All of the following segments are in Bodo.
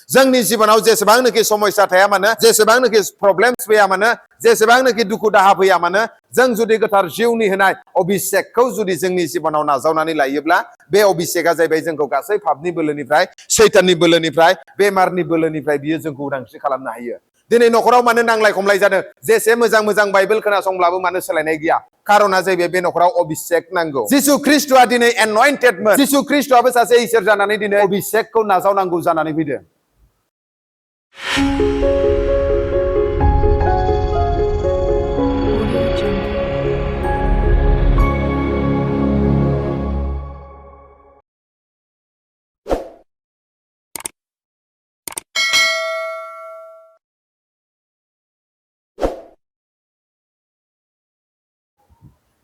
जोंनि जिबनाव जेसेबांनोखि समस्या थाया मानो जेसेबांनोखि प्रब्लेम्स फैया मानो जेसेबांनोखि दुखु दाहा फैया मानो जों जुदि गोथार जिउनि होनाय अभिषेकखौ जुदि जोंनि जिबनाव नाजावनानै लायोब्ला बे अभिषेकआ जाहैबाय जोंखौ गासै पापनि बोलोनिफ्राय सैताननि बोलोनिफ्राय बेमारनि बोलोनिफ्राय बियो जोंखौ उदांस्रि खालामनो हायो। दिनै न'खराव मानो नांलाय खमलाय जादों जेसे मोजां मोजां बाइबेल खोनासंब्लाबो मानो सोलायनाय गैया खारना जाहैबाय बे न'खराव अभिषेक नांगौ। जिसु ख्रिस्ट'आ दिनै एन'इन्टेडमोन जिसु ख्रिस्ट'आबो सासे इसोर जानानै दिनै अभिषेकखौ नाजावनांगौ जानानै फैदों।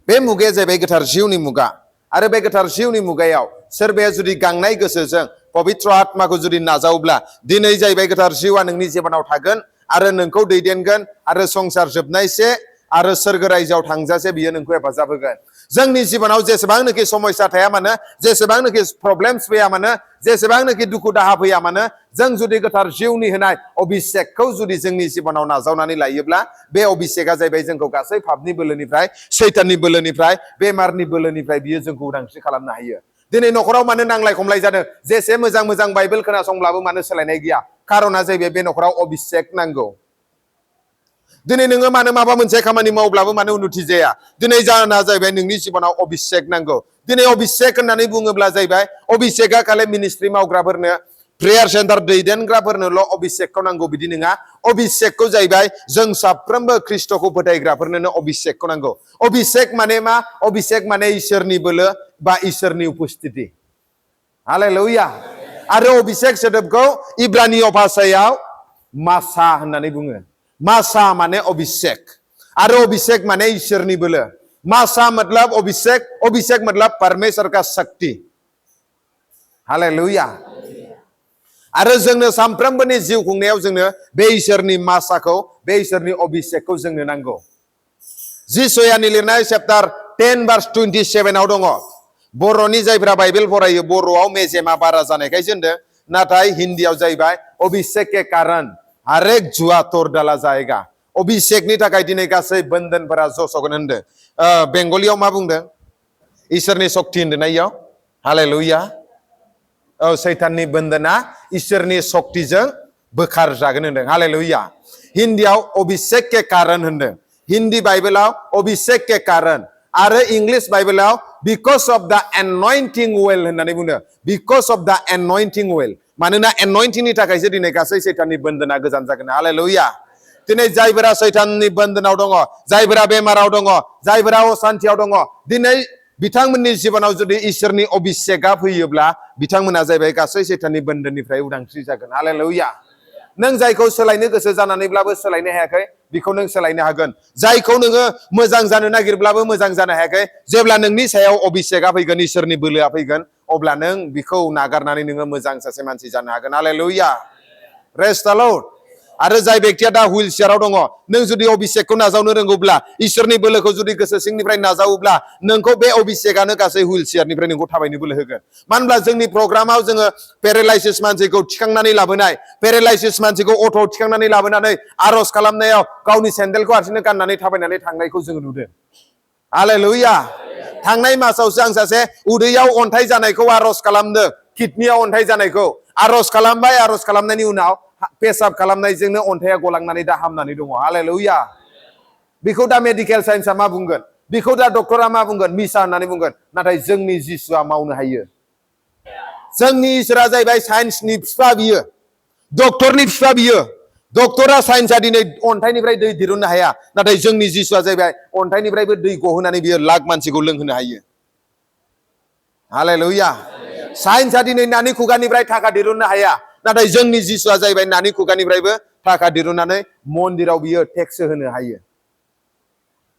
बे मुगाया जाहैबाय गोथार जिउनि मुगा आरो बे गोथार जिउनि मुगायाव सोरबाया जुदि गांनाय गोसोजों पवित्र आत्माखौ जुदि नाजावोब्ला दिनै जाहैबाय गोथार जिउआ नोंनि जिबनाव थागोन आरो नोंखौ दैदेनगोन आरो संसार जोबनायसे आरो सोरगो रायजोआव थांजासे बियो नोंखौ हेफाजाब होगोन। जोंनि जिबनाव जेसेबांनोखि समस्या थाया मानो जेसेबांनोखि प्रब्लेम्स फैया मानो जेसेबांनोखि दुखु दाहा फैया मानो जों जुदि गोथार जिउनि होनाय अभिषेकखौ जुदि जोंनि जिबनाव नाजावनानै लायोब्ला बे अभिषेकआ जाहैबाय जोंखौ गासै पापनि बोलोनिफ्राय सैताननि बोलोनिफ्राय बेमारनि बोलोनिफ्राय बियो जोंखौ उदांस्रि खालामनो हायो। दिनै न'खराव मानो नांलाय खमलाय जादों जेसे मोजां मोजां बाइबेल खोनासंब्लाबो मानो सोलायनाय गैया खारना जाहैबाय बे न'खराव अभिषेक नांगौ। दिनै नोङो मानो माबा मोनसे खामानि मावब्लाबो मानो उन्नति जाया दिनै जाहोना जाहैबाय नोंनि जिबनाव अभिषेक नांगौ। दिनै अभिषेक होननानै बुङोब्ला जाहैबाय अभिषेकआ खालि मिनिस्ट्रि मावग्राफोरनो प्रेयार सेन्टार दैदेनग्राफोरनोल' अभिषेकखौ नांगौ बिदि नङा। अभिषेकखौ जाहैबाय जों साफ्रोमबो ख्रिस्ट'खौ फोथायग्राफोरनो अभिषेकखौ नांगौ। अभिषेक माने मा? अभिषेक माने इसोरनि बोलो बा इसोरनि उपस्थिति। हालेलुया। आरो अभिषेक सोदोबखौ इब्रानिय भाषायाव मासा होननानै बुङो। मासा माने अभिषेक आरो अभिषेक माने ईश्वरनी बोलो। मासा मतलब अभिषेक, अभिषेक मतलब परमेश्वर का शक्ति। हालेलुया। आरो जोंनो सानफ्रोमबोनि जिउ खुंनायाव जोंनो बे ईश्वरनि मासाखौ बे ईश्वरनि अभिषेकखौ जोंनो नांगौ। जिसयानि लिरनाय चैप्टार 10 verse 27 आव दङ। बर'नि जायफ्रा बाइबेल फरायो बर'आव मेजेमा बारा जानायखायसो होनदों नाथाय हिन्दीयाव जाहैबाय अभिषेक के कारण हर एक जुआ तोड़ डाला जाएगा। अभिषेकनि थाखाय दिनै गासै बन्धनफोरा जसगोन होनदों। बेंगलियाव मा बुंदों? इसोरनि शक्ति होनदों ना इयाव? हालेलुया। औ सैताननि बन्धना इसोरनि शक्तिजों बोखार जागोन होनदों। हालेलुया। हिन्दीयाव अभिषेक के कारण होनदों। हिन्दी बाइबेलाव अभिषेक के कारण आरो इंग्लिश बाइबेलाव बिकज अफ द एनॉइंटिंग वेल होननानै बुंदों। बिकज अफ द एनॉइंटिंग वेल। मानोना एनॉइंटिंगनि थाखायसो दिनै गासै सैताननि बन्धना गोजान जागोन। हालेलुया। दिनै जायफोरा सैताननि बन्धनाव दङ, जायफोरा बेमाराव दङ, जायफोरा असान्तियाव दङ, दिनै बिथांमोननि जिबनाव जुदि इसोरनि अभिषेकआ फैयोब्ला बिथांमोना जाहैबाय गासै सैताननि बन्धननिफ्राय उदांस्रि जागोन। हालेलुया। नों जायखौ सोलायनो गोसो जानानैब्लाबो सोलायनो हायाखै बेखौ नों सोलायनो हागोन। जायखौ नोङो मोजां जानो नागिरब्लाबो मोजां जानो हायाखै जेब्ला नोंनि सायाव अभिषेकआ फैगोन इसोरनि बोलोआ फैगोन अब्ला नों बिखौ नागारनानै नोङो मोजां सासे मानसि जानो हागोन। हालेलुया। प्रेज द लर्ड। आरो जाय बेक्तिया दा हुइल चेयाराव दङ नों जुदि अभिषेकखौ नाजावनो रोंगौब्ला इसोरनि बोलोखौ जुदि गोसो सिंनिफ्राय नाजावोब्ला नोंखौ बे अभिषेकआनो गासै हुइल चेयारनिफ्राय नोंखौ थाबायनो बोलो होगोन। मानो होनब्ला जोंनि प्रग्रामाव जोङो पेरालाइसिस मानसिखौ थिखांनानै लाबोनाय, पेरालाइसिस मानसिखौ अट'आव थिखांनानै लाबोनानै आर'ज खालामनायाव गावनि सेन्देलखौ हारसिंनो गाननानै थाबायनानै थांनायखौ जोङो नुदों। हालेलुया। थांनाय मासावसो आं सासे उदैयाव अन्थाइ जानायखौ आर'ज खालामदों। किडनियाव अन्थाइ जानायखौ आर'ज खालामबाय। आर'ज खालामनायनि उनाव पेसाब खालामनायजोंनो अन्थाइया गलांनानै दा हामनानै दङ। हालेलुया। बेखौ दा मेडिकेल साइन्सआ मा बुंगोन? बेखौ दा डक्टरा मा बुंगोन? मिसा होननानै बुंगोन। नाथाय जोंनि जिसुआ मावनो हायो। जोंनि इसोरा जाहैबाय साइन्सनि बिफा बियो। डक्टरनि बिफा बियो। डक्टरा साइन्सआ दिनै अन्थाइनिफ्राय दै दिरुननो हाया नाथाय जोंनि जिसुआ जाहैबाय अन्थाइनिफ्रायबो दै गहोनानै बियो लाख मानसिखौ लोंहोनो हायो। हालेलुया। साइन्सआ दिनै नानि खुगानिफ्राय थाखा दिरुननो हाया नाथाय जोंनि जिसुआ जाहैबाय नानि खुगानिफ्रायबो थाखा दिरुननानै मन्दिराव बियो टेक्स होनो हायो।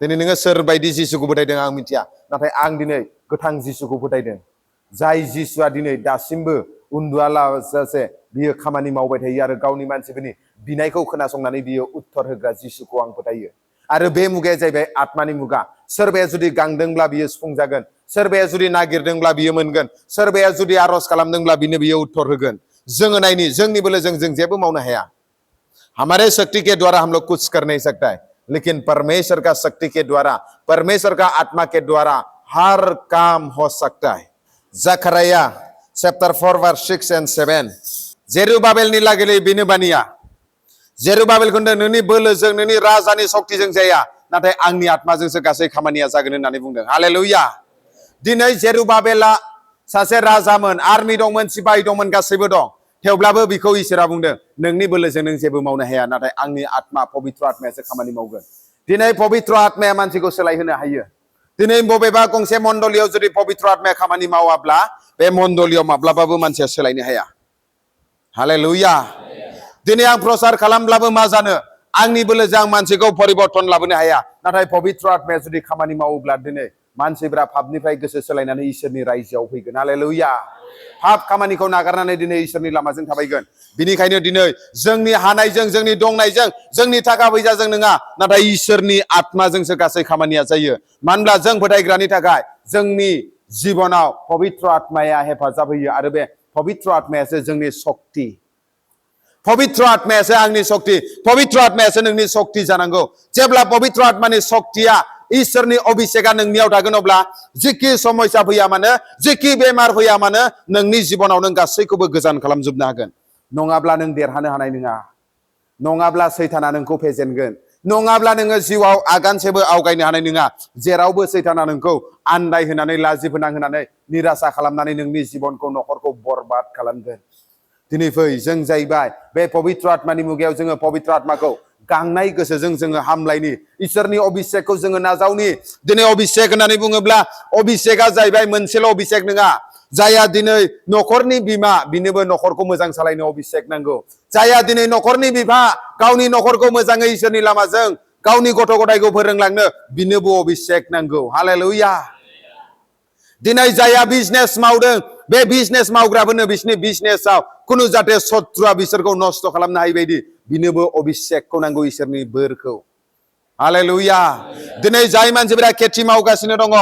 दिनै नोङो सोरबायदि जिसुखौ फोथायदों आं मिथिया नाथाय आं दिनै गोथां जिसुखौ फोथायदों। जाय जिसुआ दिनै दासिमबो उन्दुआलासे बियो खामानि मावबाय थायो आरो गावनि मानसिफोरनि बिनायखौ खोनासंनानै बियो उत्तर होग्रा जिसुखौ आं फोथायो। आरो बे मुगाया जाहैबाय आत्मानि मुगा। सोरबाया जुदि गांदोंब्ला बियो सुफुंजागोन। सोरबाया जुदि नागिरदोंब्ला बियो मोनगोन। सोरबाया जुदि आर'ज खालामदोंब्ला बिनो बियो उत्तर होगोन। जोङो नायनि जोंनि बोलोजों जों जेबो मावनो हाया हमारे शक्ति के द्वारा हम लोग कुछ कर नहीं सकता है लेकिन परमेश्वर का शक्ति के द्वारा परमेश्वर का आत्मा के द्वारा हर काम हो सकता है जकरिया chapter 4 verse 6 and 7 जेरुबाबेलनि लागै बेनो बानिया जेरुबाबेल खोन्दो नोंनि बोलोजों नोंनि राजानि शक्तिजों जाया नाथाय आंनि आत्माजोंसो गासै खामानिया जागोन होननानै बुंदों हालेलुया दिनै जेरुबाबेला सासे राजामोन आर्मी दंमोन सिपाहि दंमोन गासैबो दं थेवब्लाबो बिखौ इसोरा बुंदों नोंनि बोलोजों नों जेबो मावनो हाया नाथाय आंनि आत्मा पवित्र आत्मायासो खामानि मावगोन दिनै पवित्र आत्माया मानसिखौ सोलायहोनो हायो दिनै बबेबा गंसे मण्डलियाव जुदि पवित्र आत्माया खामानि मावाब्ला बे मण्डलियाव माब्लाबाबो मानसिया सोलायनो हाया हालेलुया दिनै आं प्रसार खालामब्लाबो मा जानो आंनि बोलोजों आं मानसिखौ परिबर्तन लाबोनो हाया नाथाय पवित्र आत्माया जुदि खामानि मावोब्ला दिनै मानसिफोरा पापनिफ्राय गोसो सोलायनानै इसोरनि रायजोआव फैगोन हालेलुया पाप खामानिखौ नागारनानै दिनै इसोरनि लामाजों थाबायगोन बिनिखायनो दिनै जोंनि हानायजों जोंनि दंनायजों जोंनि थाखा फैसाजों नङा नाथाय इसोरनि आत्माजोंसो गासै खामानिया जायो मानोब्ला जों फोथायग्रानि थाखाय जोंनि जिबनाव पवित्र आत्माया हेफाजाब होयो आरो बे पवित्र आत्मायासो जोंनि शक्ति पवित्र आत्मायासो आंनि शक्ति पवित्र आत्मायासो नोंनि शक्ति जानांगौ जेब्ला पवित्र आत्मानि शक्तिया इसोरनि अभिषेकआ नोंनियाव थागोन अब्ला जिखि समस्या फैया मानो जिखि बेमार फैया मानो नोंनि जिबनाव नों गासैखौबो गोजान खालामजोबनो हागोन नङाब्ला नों देरहानो हानाय नङा नङाब्ला सैताना नोंखौ फेजेनगोन नङाब्ला नोङो जिउआव आगानसेबो आवगायनो हानाय नङा जेरावबो सैताना नोंखौ आन्दाय होनानै लाजि फोनांहोनानै निराशा खालामनानै नोंनि जिबनखौ नखरखौ बरबाद खालामगोन दिनै फै जों जाहैबाय बे पवित्र आत्मानि मुगायाव जोङो पवित्र आत्माखौ गांनाय गोसोजों जोङो हामलायनि इसोरनि अभिषेकखौ जोङो नाजावनि दिनै अभिषेक होननानै बुङोब्ला अभिषेकआ जाहैबाय मोनसेल' अभिषेक नङा जाया दिनै नखरनि बिमा बिनोबो नखरखौ मोजां सालायनो अभिषेक नांगौ जाया दिनै नखरनि बिफा गावनि नखरखौ मोजाङै इसोरनि लामाजों गावनि गथ' गथायखौ फोरोंलांनो बिनोबो अभिषेक नांगौ हालेलुया दिनै जाया बिजनेस मावदों बे बिजनेस मावग्राफोरनो बिसोरनि बिजनेसआव खुनु जाहाथे शत्रुआ बिसोरखौ नस्थ' खालामनो हायै बायदि बिनोबो अभिषेकखौ नांगौ इसोरनि बोरखौ हालेलुया दिनै जाय मानसिफोरा खेथि मावगासिनो दङ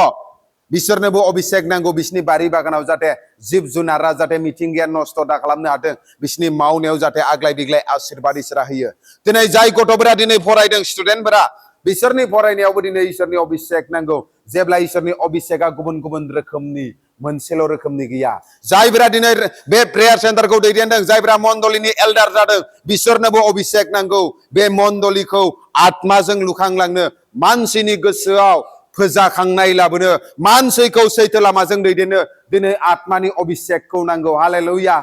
बिसोरनोबो अभिषेक नांगौ बिसोरनि बारि बागानाव जाहाथे जिब जुनारा जाहाथे मिथिंगाया नस्थ' दा खालामनो हाथों बिसोरनि मावनायाव जाहाथे आग्लाय बिग्लाय आशीर्बाद इसोरा होयो दिनै जाय गथ'फोरा दिनै फरायदों स्टुडेन्टफोरा बिसोरनि फरायनायावबो दिनै इसोरनि अभिषेक नांगौ जेब्ला इसोरनि अभिषेकआ गुबुन गुबुन रोखोमनि मोनसेल' रोखोमनि गैया जायफोरा दिनै बे प्रेयार सेन्टारखौ दैदेनदों जायफोरा मण्डलिनि एल्डार जादों बिसोरनोबो अभिषेक नांगौ बे मण्डलिखौ आत्माजों लुखांलांनो मानसिनि गोसोआव फोजाखांनाय लाबोनो मानसिखौ सैथो लामाजों दैदेननो दिनै आत्मानि अभिषेकखौ नांगौ हालेलुया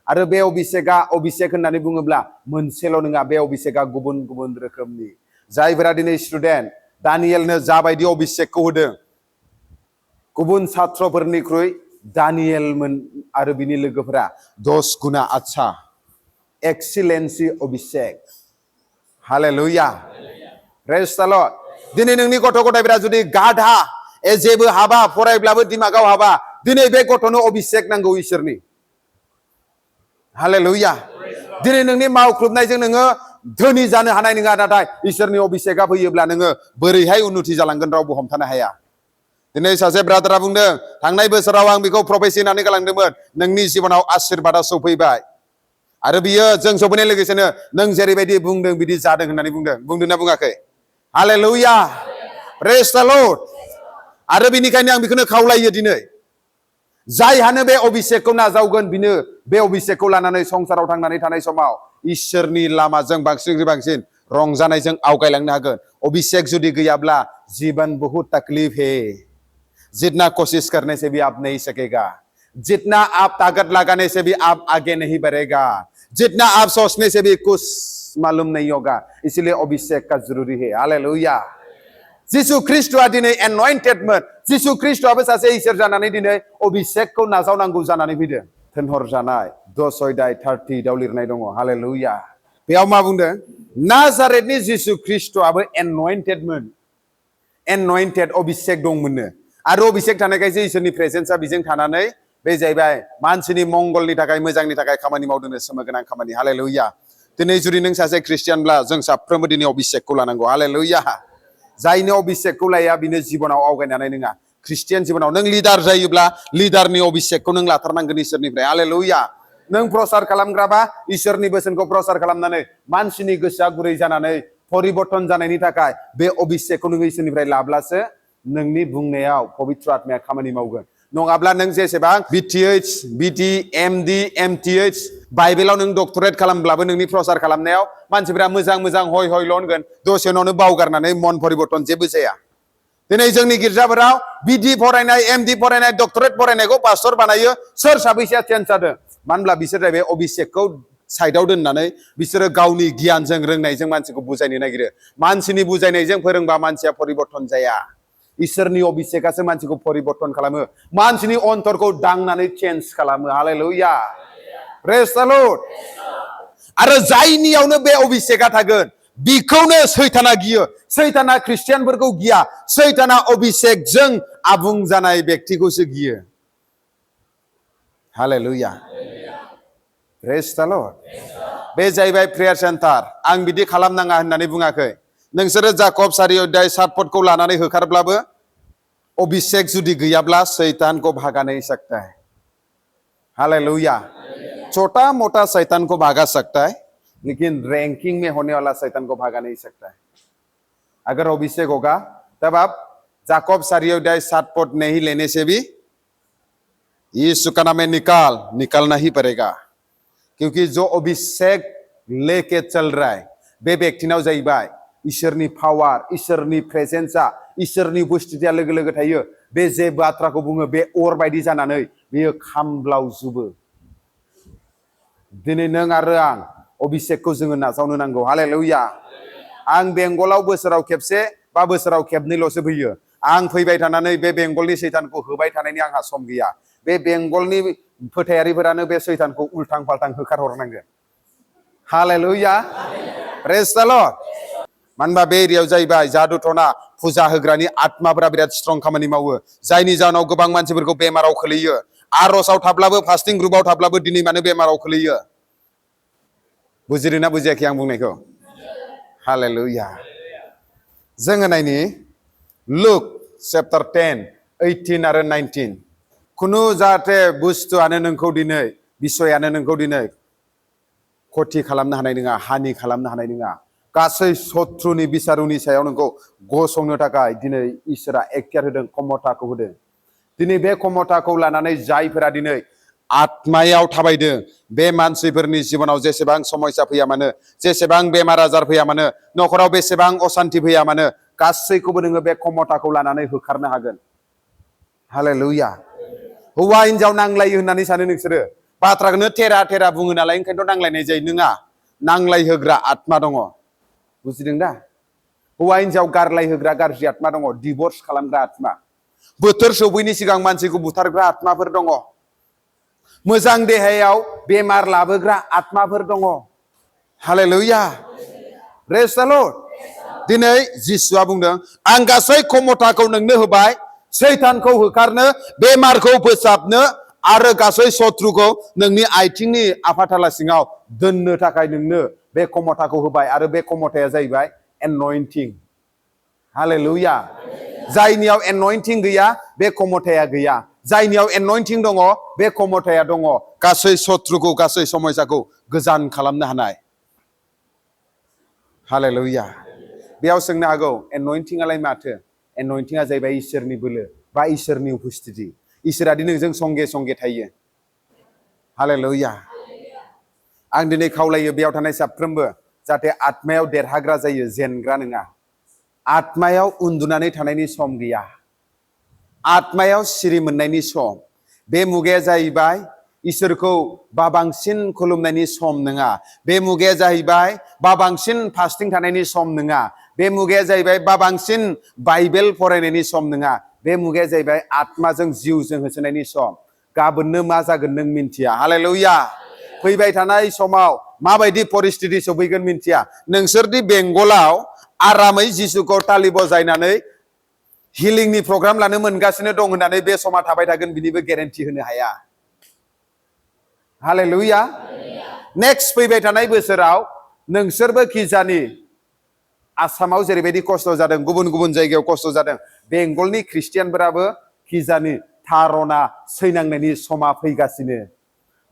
आरो बे अभिषेकआ अभिषेक होननानै बुङोब्ला मोनसेल' नङा बे अभिषेकआ गुबुन गुबुन रोखोमनि जायफोरा दिनै स्टुडेन्ट दानियेलनो जाबायदि अभिषेकखौ होदों गुबुन छात्रफोरनिख्रुइ दानियेलमोन आरो बिनि लोगोफोरा 10 गुना आच्छा एक्सिलेन्सि अभिषेक हालेलुया प्रेज द लर्ड दिनै नोंनि गथ' गथायफोरा जुदि गाधा जेबो हाबा फरायब्लाबो दिमागाव हाबा दिनै बे गथ'नो अभिषेक नांगौ इसोरनि हालेलुया दिनै नोंनि मावख्रुबनायजों नोङो धोनि जानो हानाय नङा नाथाय इसोरनि अभिषेकआ फैयोब्ला नोङो बोरैहाय उन्नति जालांगोन रावबो हमथानो हाया दिनै सासे ब्रादारा बुंदों थांनाय बोसोराव आं बेखौ प्रफेसि होनानै गालांदोंमोन नोंनि जिबनाव आशीर्बादा सफैबाय आरो बियो जों सफैनाय लोगोसेनो नों जेरैबायदि बुंदों बिदि जादों होननानै बुंदोंना बुङाखै हालेलुया प्रेज द लर्ड आरो बिनिखायनो आं बेखौनो खावलायो दिनै जायहानो बे अभिषेकखौ नाजावगोन बिनो बे अभिषेकखौ लानानै संसाराव थांनानै थानाय समाव इसोरनि लामाजों बांसिननिख्रुइ बांसिन रंजानायजों आवगायलांनो हागोन अभिषेक जुदि गैयाब्ला जीवन बहुत तकलीफ है जितना कोशिश करने से भी आप नहीं सकेगा जितना आप ताकत लगाने से भी आप आगे नहीं बढ़ेगा जितना आप सोचने से भी कुछ मालूम नहीं होगा इसलिए अभिषेक का जरूरी है हालेलुया जिसु ख्रिस्टआ दिनै एनॉइंटेडमोन जिसु ख्रिस्टआबो सासे इसोर जानानै दिनै अभिषेकखौ नाजावनांगौ जानानै फैदों थोनहरजानाय 10 अध्याय 30 दाव लिरनाय दङ हालेलुया बेयाव मा बुंदों नाजारेथनि जिसु ख्रिस्टआबो एनॉइंटेडमोन एनॉइंटेड अभिषेक दंमोननो आरो अभिषेक थानायखायसो इसोरनि प्रेजेन्सआ बिजों थानानै बे जाहैबाय मानसिनि मंगलनि थाखाय मोजांनि थाखाय खामानि मावदोंनो सोमोगोनां खामानि हालेलुया दिनै जुदि नों सासे ख्रिस्टियानब्ला जों साफ्रोमबो दिनै अभिषेकखौ लानांगौ हालेलुया जायनो अभिषेकखौ लाया बिनो जिबनाव आवगायनानै नङा ख्रिस्टियान जिबनाव नों लिडार जायोब्ला लिडारनि अभिषेकखौ नों लाथारनांगोन इसोरनिफ्राय हालेलुया नों प्रसार खालामग्राबा इसोरनि बोसोनखौ प्रसार खालामनानै मानसिनि गोसोआ गुरै जानानै परिबर्तन जानायनि थाखाय बे अभिषेकखौ नों इसोरनिफ्राय लाब्लासो नोंनि बुंनायाव पबित्र आत्माया खामानि मावगोन नङाब्ला नों जेसेबां BTH BT MD MTH बाइबेलाव नों डक्टरेट खालामब्लाबो नोंनि प्रसार खालामनायाव मानसिफोरा मोजां मोजां हय हयल होनगोन दसे उनावनो बावगारनानै मन परिबर्तन जेबो जाया दिनै जोंनि गिर्जाफोराव BD फरायनाय MD फरायनाय डक्टरेट फरायनायखौ पास्टर बानायो सोर साबैसेया चेन्ज जादों मानो होनब्ला बिसोर जाहैबाय अभिषेकखौ साइडआव दोननानै बिसोरो गावनि गियानजों रोंनायजों मानसिखौ बुजायनो नागिरो मानसिनि बुजायनायजों फोरोंबा मानसिया परिबर्तन जाया इसोरनि अभिषेकआसो मानसिखौ परिबर्तन खालामो मानसिनि अन्तरखौ दांनानै चेन्ज खालामो हालेलुया प्रेज द लर्ड आरो जायनियावनो बे अभिषेकआ थागोन बिखौनो सैताना गियो सैताना ख्रिस्टियानफोरखौ गिया सैताना अभिषेकजों आबुं जानाय व्यक्तिखौसो गियो हालेलुया प्रेज द लर्ड बे जाहैबाय प्रेयार सेन्टार आं बिदि खालामनाङा होननानै बुङाखै नोंसोरो जाकब 4 अध्याय 7 पदखौ लानानै होखारब्लाबो अभिषेक जुदि गैयाब्ला शैतान को भागा नहीं सकता है हालेलुया छोटा मोटा शैतान को भागा सकता है लेकिन रैंकिंग में होने वाला शैतान को भागा नहीं सकता है अगर अभिषेक होगा तब आप जाकब 4 अध्याय 7 पद नहीं लेने से भी यीशु का नाम निकालना ही पड़ेगा क्योंकि जो अभिषेक लेके चल रहा है बे व्यक्तिनाव जाहैबाय इसोरनि पावार इसोरनि प्रेजेन्सआ इसोरनि उपस्थितिया लोगो लोगो थायो बे जे बाथ्राखौ बुङो बे अर बायदि जानानै बेयो खामब्लावजुबो दिनै नों आरो आं अभिषेकखौ जोङो नाजावनो नांगौ हालेलुया आं बेंगलाव बोसोराव खेबसे बा बोसोराव खेबनैल'सो फैयो आं फैबाय थानानै बे बेंगलनि सैतानखौ होबाय थानायनि आंहा सम गैया बे बेंगलनि फोथायारिफोरानो बे सैतानखौ उल्थां फाल्थां होखार हरनांगोन हालेलुया प्रेज द लर्ड मानो होनबा बे एरियायाव जाहैबाय जादुटना फुजा होग्रानि आत्माफोरा बिराद स्ट्रं खामानि मावो जायनि जाहोनाव गोबां मानसिफोरखौ बेमाराव खोलैयो आर'जआव थाब्लाबो फास्टिं ग्रुपआव थाब्लाबो दिनै मानो बेमाराव खोलैयो बुजिदोंना बुजियाखै आं बुंनायखौ हालेलुया जोङो नायनि लुक चैप्टार 10 18 आरो 19 खुनु जाहाथे बुस्थुआनो नोंखौ दिनै बिसयानो नोंखौ दिनै खथि खालामनो हानाय नङा हानि खालामनो हानाय नङा गासै शत्रुनि बिसारुनि सायाव नोंखौ गसंनो थाखाय दिनै इसोरा एक्टियार होदों क्षमताखौ होदों दिनै बे क्षमताखौ लानानै जायफोरा दिनै आत्मायाव थाबायदों बे मानसिफोरनि जिबनाव जेसेबां समस्या फैया मानो जेसेबां बेमार आजार फैया मानो नखराव बेसेबां अशान्ति फैया मानो गासैखौबो नोङो बे क्षमताखौ लानानै होखारनो हागोन हालेलुया हौवा हिनजाव नांलायो होननानै सानो नोंसोरो बाथ्राखौनो थेरा थेरा बुङो नालाय ओंखायनोथ' नांलायनाय जायो नङा नांलायहोग्रा आत्मा दङ बुजिदों दा हौवा हिनजाव गारलायहोग्रा गाज्रि आत्मा दङ डिभर्स खालामग्रा आत्मा बोथोर सौफैनि सिगां मानसिखौ बुथारग्रा आत्माफोर दङ मोजां देहायाव बेमार लाबोग्रा आत्माफोर दङ हालेलुया प्रेज द लर्ड दिनै जिसुआ बुंदों आं गासै क्षमताखौ नोंनो होबाय सैतानखौ होखारनो बेमारखौ फोसाबनो आरो गासै शत्रुखौ नोंनि आथिंनि आफाथाला सिङाव दोननो थाखाय नोंनो बे क्षमताखौ होबाय आरो बे क्षमताया जाहैबाय एन'इन्टिं हालेलुया जायनियाव एन'इन्टिं गैया बे क्षमताया गैया जायनियाव एन'इन्टिं दङ बे क्षमताया दङ गासै शत्रुखौ गासै समस्याखौ गोजान खालामनो हानाय हालेलुया बेयाव सोंनो हागौ एन'इन्टिंआलाय माथो एन'इन्टिंआ जाहैबाय इसोरनि बोलो बा इसोरनि उपस्थिति इसोरादि नोंजों संगे संगे थायो हालेलुया आं दिनै खावलायो बेयाव थानाय साफ्रोमबो जाहाथे आत्मायाव देरहाग्रा जायो जेनग्रा नङा आत्मायाव उन्दुनानै थानायनि सम गैया आत्मायाव सिरि मोननायनि सम बे मुगाया जाहैबाय इसोरखौ बाबांसिन खुलुमनायनि सम नङा बे मुगाया जाहैबाय बाबांसिन फास्टिं थानायनि सम नङा बे मुगाया जाहैबाय बाबांसिन बाइबेल फरायनायनि सम नङा बे मुगाया जाहैबाय आत्माजों जिउजों होसोनायनि सम गाबोननो मा जागोन नों मिन्थिया हालेलुया फैबाय थानाय समाव माबायदि परिस्थिति सफैगोन मिन्थिया नोंसोरदि बेंगलाव आरामै जिसुखौ तालि बजायनानै हिलिंनि प्रग्राम लानो मोनगासिनो दं होननानै बे समा थाबाय थागोन बिनिबो गेरेन्टि होनो हाया हालेलुया नेक्स्ट फैबाय थानाय बोसोराव नोंसोरबो खिजानि आसामाव जेरैबायदि खस्थ' जादों गुबुन गुबुन जायगायाव खस्थ' जादों बेंगलनि ख्रिस्टियानफोराबो खिजानि थारना सैनांनायनि समा फैगासिनो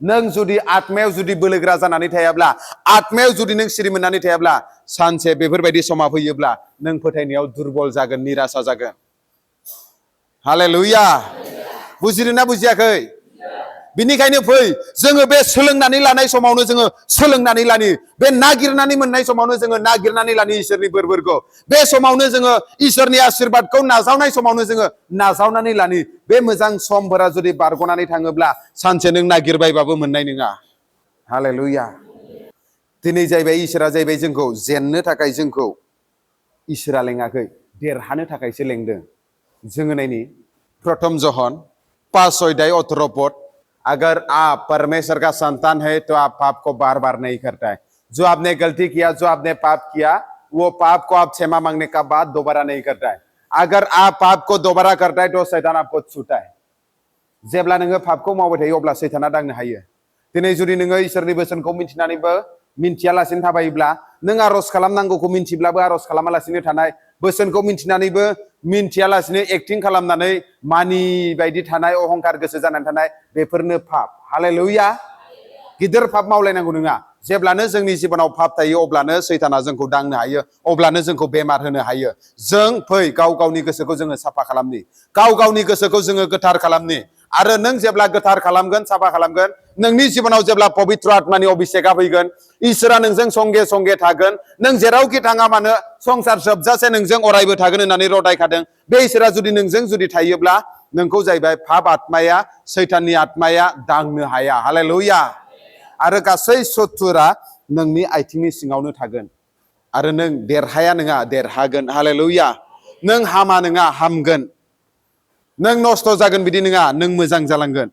नों जुदि आत्मायाव जुदि बोलोग्रा जानानै थायाब्ला, आत्मायाव जुदि नों सिरि मोननानै थायाब्ला, सानसे बेफोरबायदि समा फैयोब्ला नों फोथायनायाव दुरबल जागोन, निराशा जागोन। हालेलुया। बुजिदोंना बुजियाखै? बिनिखायनो फै जोङो बे सोलोंनानै लानाय समावनो जोङो सोलोंनानै लानि, बे नागिरनानै मोननाय समावनो जोङो नागिरनानै लानि इसोरनि बोरफोरखौ, बे समावनो जोङो इसोरनि आशीर्बादखौ नाजावनाय समावनो जोङो नाजावनानै लानि। बे मोजां समफोरा जुदि बारग'नानै थाङोब्ला सानसे नों नागिरबायबाबो मोननाय नङा। हालेलुया। दिनै जाहैबाय इसोरा जाहैबाय जोंखौ जेननो थाखाय जोंखौ इसोरा लेङाखै, देरहानो थाखायसो लेंदों। जोङो नायनि प्रथम जहन 5:18 अगर आप परमेश्वर का संतान है तो आप पाप को बार बार नहीं करता है। जो आपने गलती किया, जो आपने पाप किया, वो पाप को आप क्षमा मांगने का बाद दोबारा नहीं करता है। अगर आप पाप को दोबारा करता है तो शैतान आपको छूटा है। जेब्ला नोङो पापखौ मावबाय थायो अब्ला सैताना दांनो हायो। दिनै जुदि नोङो इसोरनि बोसोनखौ मिथिनानैबो मिन्थियालासिनो थाबायोब्ला, नों आरज खालामनांगौखौ मिन्थिब्लाबो आरज खालामालासिनो थानाय, बोसोनखौ मिन्थिनानैबो मिन्थियालासिनो एक्टिं खालामनानै मानि बायदि थानाय, अहंकार गोसो जानानै थानाय, बेफोरनो पाप। हालेलुया। गिदिर पाप मावलायनांगौ नङा। जेब्लानो जोंनि जिबनाव पाप थायो अब्लानो सैताना जोंखौ दांनो हायो, अब्लानो जोंखौ बेमार होनो हायो। जों फै गाव गावनि गोसोखौ जोङो साफा खालामनि, गाव गावनि गोसोखौ जोङो गोथार खालामनि। आरो नों जेब्ला गोथार खालामगोन, साफा खालामगोन, नोंनि जिबनाव जेब्ला पबित्र आत्मानि अभिषेकआ फैगोन, इसोरा नोंजों संगे संगे थागोन। नों जेरावखि थाङा मानो संसार जोबजासे नोंजों अरायबो थागोन होननानै रदायखादों। बे इसोरा जुदि नोंजों जुदि थायोब्ला नोंखौ जाहैबाय पाप आत्माया, सैताननि आत्माया दांनो हाया। हालेलुया। आरो गासै सत्तुरा नोंनि आथिंनि सिङावनो थागोन। आरो नों देरहाया नङा, देरहागोन। हालेलुया। नों हामा नङा, हामगोन। नों नस्थ' जागोन बिदि नङा, नों मोजां जालांगोन।